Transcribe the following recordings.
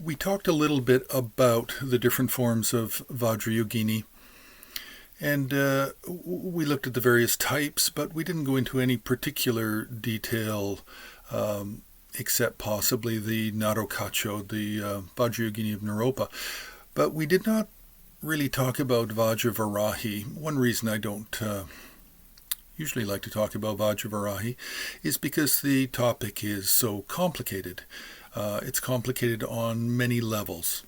We talked a little bit about the different forms of Vajrayogini, and we looked at the various types, but we didn't go into any particular detail except possibly the Narokacho, the Vajrayogini of Naropa. But we did not really talk about Vajravarahi. One reason I don't usually like to talk about Vajravarahi is because the topic is so complicated. It's complicated on many levels.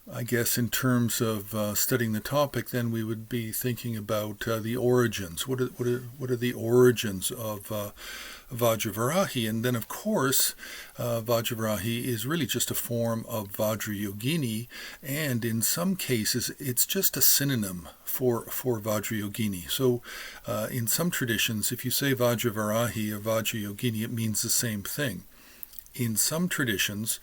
I guess in terms of studying the topic, then we would be thinking about the origins. What are the origins of Vajravarahi? And then, of course, Vajravarahi is really just a form of Vajrayogini, and in some cases, it's just a synonym for Vajrayogini. So, in some traditions, if you say Vajravarahi or Vajrayogini, it means the same thing. In some traditions,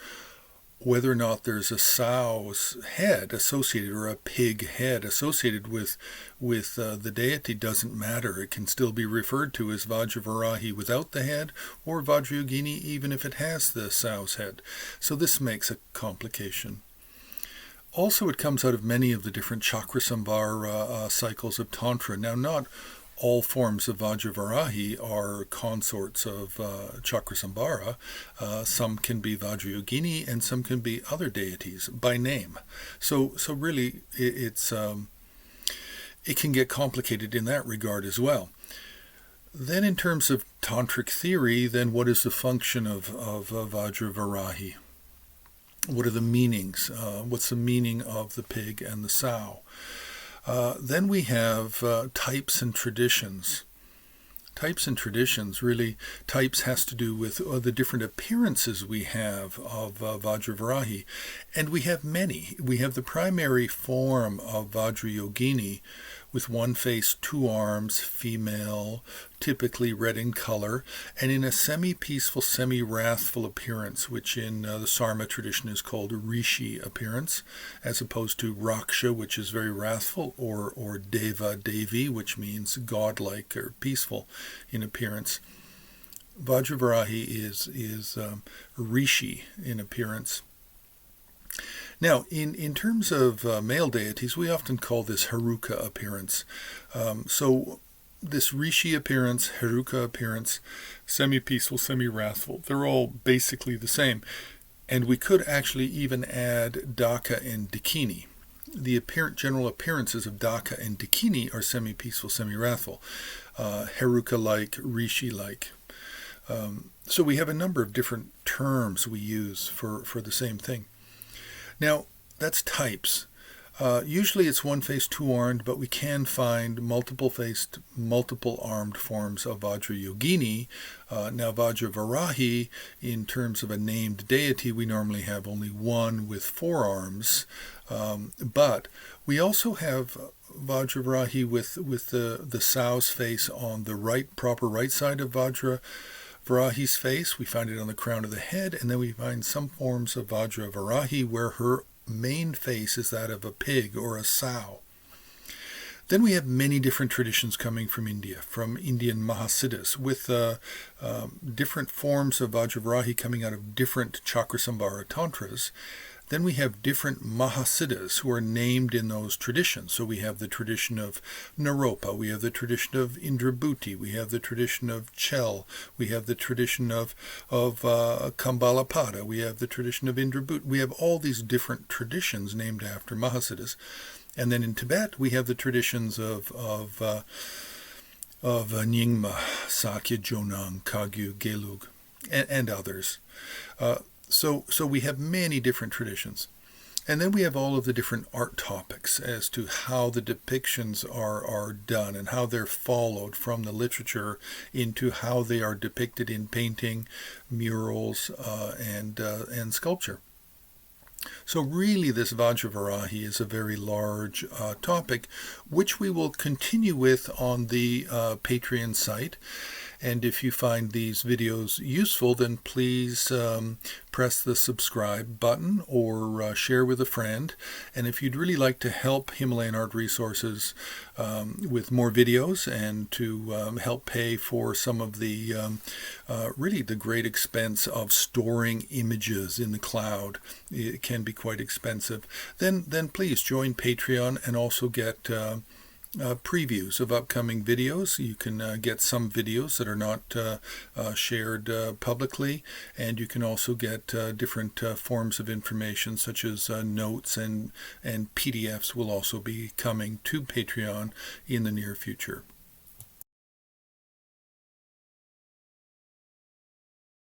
whether or not there's a sow's head associated or a pig head associated with the deity doesn't matter. It can still be referred to as Vajravarahi without the head, or Vajrayogini even if it has the sow's head. So this makes a complication. Also, it comes out of many of the different Chakrasambhara cycles of Tantra. Now, not all forms of Vajravarahi are consorts of Chakrasambhara. Some can be Vajrayogini and some can be other deities by name. So really it can get complicated in that regard as well. Then in terms of Tantric theory, then what is the function of Vajravarahi? What are the meanings? What's the meaning of the pig and the sow? Then we have types and traditions. Types and traditions, really, types has to do with the different appearances we have of Vajravarahi. And we have many. We have the primary form of Vajrayogini with one face, two arms, female, typically red in color, and in a semi-peaceful, semi-wrathful appearance, which in the Sarma tradition is called Rishi appearance, as opposed to Raksha, which is very wrathful, or Deva, Devi, which means godlike or peaceful in appearance. Vajravarahi is Rishi in appearance. Now, in terms of male deities, we often call this Heruka appearance. So this Rishi appearance, Heruka appearance, semi-peaceful, semi-wrathful, they're all basically the same. And we could actually even add Daka and Dakini. The general appearances of Daka and Dakini are semi-peaceful, semi-wrathful, Heruka-like, Rishi-like. So we have a number of different terms we use for the same thing. Now, that's types. Usually it's one-faced, two-armed, but we can find multiple-faced, multiple-armed forms of Vajrayogini. Now, Vajravarahi, in terms of a named deity, we normally have only one with four arms. But we also have Vajravarahi with the sow's face on the proper right side of Vajravarahi's face. We find it on the crown of the head, and then we find some forms of Vajravarahi where her main face is that of a pig or a sow. Then we have many different traditions coming from India, from Indian Mahasiddhas, with different forms of Vajravarahi coming out of different Chakrasambhara Tantras. Then we have different Mahasiddhas who are named in those traditions. So we have the tradition of Naropa, we have the tradition of Indrabhuti, we have the tradition of Chel, we have the tradition of Kambalapada, we have the tradition of Indrabhuti. We have all these different traditions named after Mahasiddhas. And then in Tibet, we have the traditions of Nyingma, Sakya, Jonang, Kagyu, Gelug, and others. So we have many different traditions. And then we have all of the different art topics as to how the depictions are done and how they're followed from the literature into how they are depicted in painting, murals, and sculpture. So really this Vajravarahi is a very large topic, which we will continue with on the Patreon site. And if you find these videos useful, then please press the subscribe button or share with a friend. And if you'd really like to help Himalayan Art Resources with more videos and to help pay for some of the really the great expense of storing images in the cloud, it can be quite expensive, then please join Patreon and also get previews of upcoming videos. You can get some videos that are not shared publicly, and you can also get different forms of information such as notes, and PDFs will also be coming to Patreon in the near future.